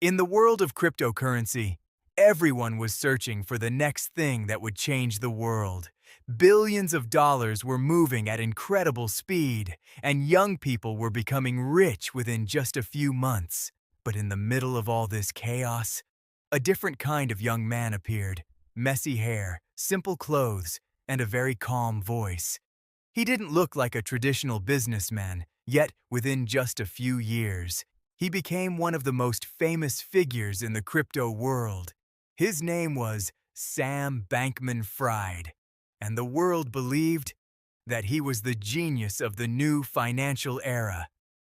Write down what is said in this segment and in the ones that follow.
In the world of cryptocurrency, everyone was searching for the next thing that would change the world. Billions of dollars were moving at incredible speed, and young people were becoming rich within just a few months. But in the middle of all this chaos, a different kind of young man appeared. Messy hair, simple clothes, and a very calm voice. He didn't look like a traditional businessman, yet within just a few years, he became one of the most famous figures in the crypto world. His name was Sam Bankman-Fried, and the world believed that he was the genius of the new financial era.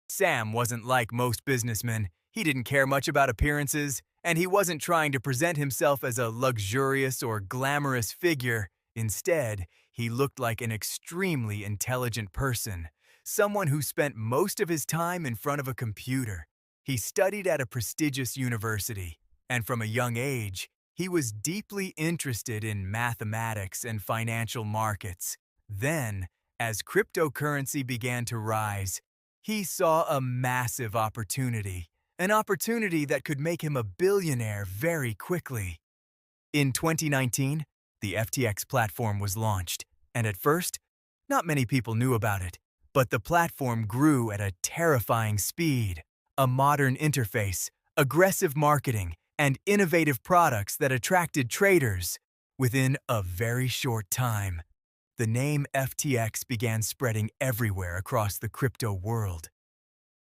Sam wasn't like most businessmen. He didn't care much about appearances, and he wasn't trying to present himself as a luxurious or glamorous figure. Instead, he looked like an extremely intelligent person, someone who spent most of his time in front of a computer. He studied at a prestigious university, and from a young age, he was deeply interested in mathematics and financial markets. Then, as cryptocurrency began to rise, he saw a massive opportunity, an opportunity that could make him a billionaire very quickly. In 2019, the FTX platform was launched, and at first, not many people knew about it, but the platform grew at a terrifying speed. A modern interface, aggressive marketing, and innovative products that attracted traders. Within a very short time, the name FTX began spreading everywhere across the crypto world.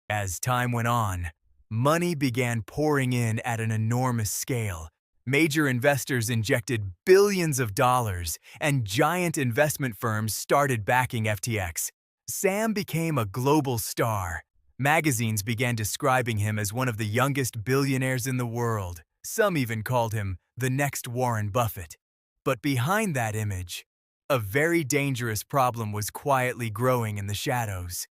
As time went on, money began pouring in at an enormous scale. Major investors injected billions of dollars, and giant investment firms started backing FTX. Sam became a global star. Magazines began describing him as one of the youngest billionaires in the world. Some even called him the next Warren Buffett. But behind that image, a very dangerous problem was quietly growing in the shadows.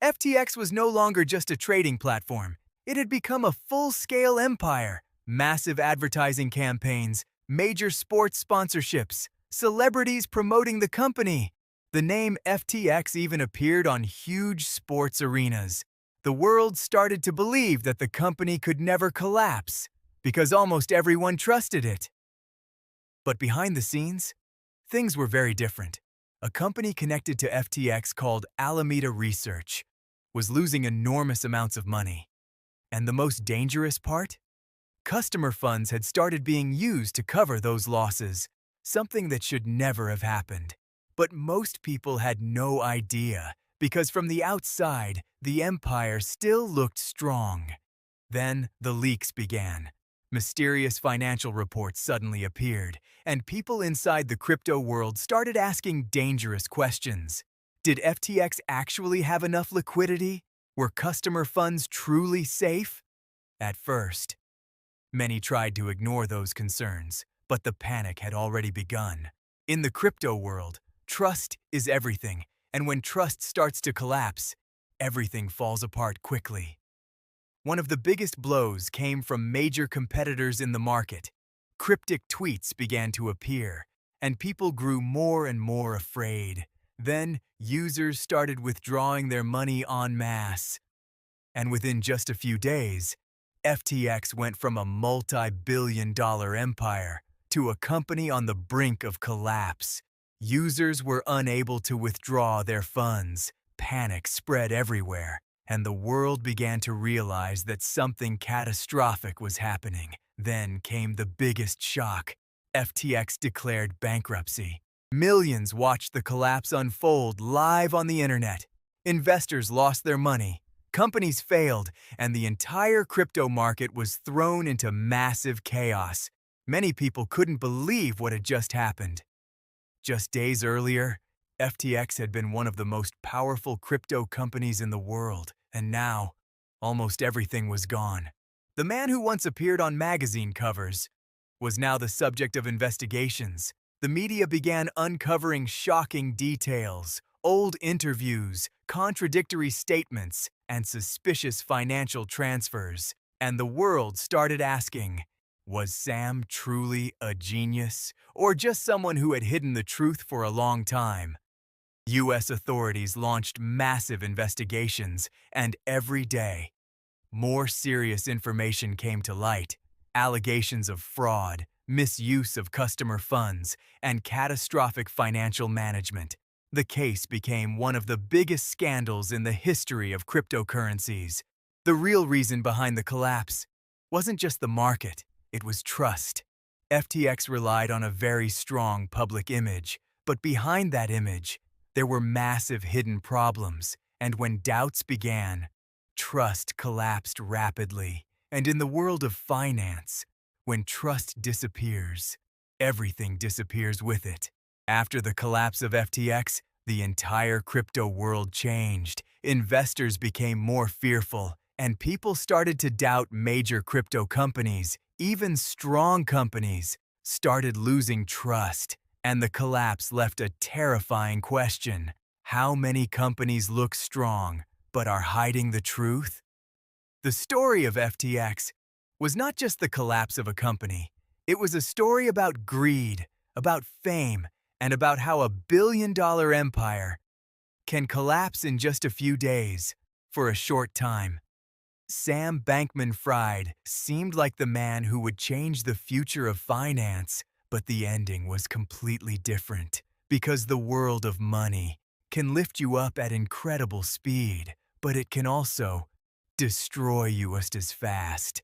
FTX was no longer just a trading platform. It had become a full-scale empire. Massive advertising campaigns, major sports sponsorships, celebrities promoting the company. The name FTX even appeared on huge sports arenas. The world started to believe that the company could never collapse, because almost everyone trusted it. But behind the scenes, things were very different. A company connected to FTX called Alameda Research was losing enormous amounts of money. And the most dangerous part? Customer funds had started being used to cover those losses, something that should never have happened. But most people had no idea, because from the outside, the empire still looked strong. Then the leaks began. Mysterious financial reports suddenly appeared, and people inside the crypto world started asking dangerous questions. Did FTX actually have enough liquidity? Were customer funds truly safe? At first, many tried to ignore those concerns, but the panic had already begun. In the crypto world, trust is everything, and when trust starts to collapse, everything falls apart quickly. One of the biggest blows came from major competitors in the market. Cryptic tweets began to appear, and people grew more and more afraid. Then, users started withdrawing their money en masse. And within just a few days, FTX went from a multi-billion-dollar empire to a company on the brink of collapse. Users were unable to withdraw their funds. Panic spread everywhere, and the world began to realize that something catastrophic was happening. Then came the biggest shock. FTX declared bankruptcy. Millions watched the collapse unfold live on the internet. Investors lost their money, companies failed, and the entire crypto market was thrown into massive chaos. Many people couldn't believe what had just happened. Just days earlier, FTX had been one of the most powerful crypto companies in the world, and now, almost everything was gone. The man who once appeared on magazine covers was now the subject of investigations. The media began uncovering shocking details, old interviews, contradictory statements, and suspicious financial transfers. And the world started asking, was Sam truly a genius, or just someone who had hidden the truth for a long time? U.S. authorities launched massive investigations, and every day, more serious information came to light: allegations of fraud, misuse of customer funds, and catastrophic financial management. The case became one of the biggest scandals in the history of cryptocurrencies. The real reason behind the collapse wasn't just the market, it was trust. FTX relied on a very strong public image, but behind that image, there were massive hidden problems, and when doubts began, trust collapsed rapidly. And in the world of finance, when trust disappears, everything disappears with it. After the collapse of FTX, the entire crypto world changed. Investors became more fearful, and people started to doubt major crypto companies. Even strong companies started losing trust, and the collapse left a terrifying question: how many companies look strong but are hiding the truth? The story of FTX was not just the collapse of a company. It was a story about greed, about fame, and about how a billion-dollar empire can collapse in just a few days, for a short time. Sam Bankman-Fried seemed like the man who would change the future of finance, but the ending was completely different. Because the world of money can lift you up at incredible speed, but it can also destroy you just as fast.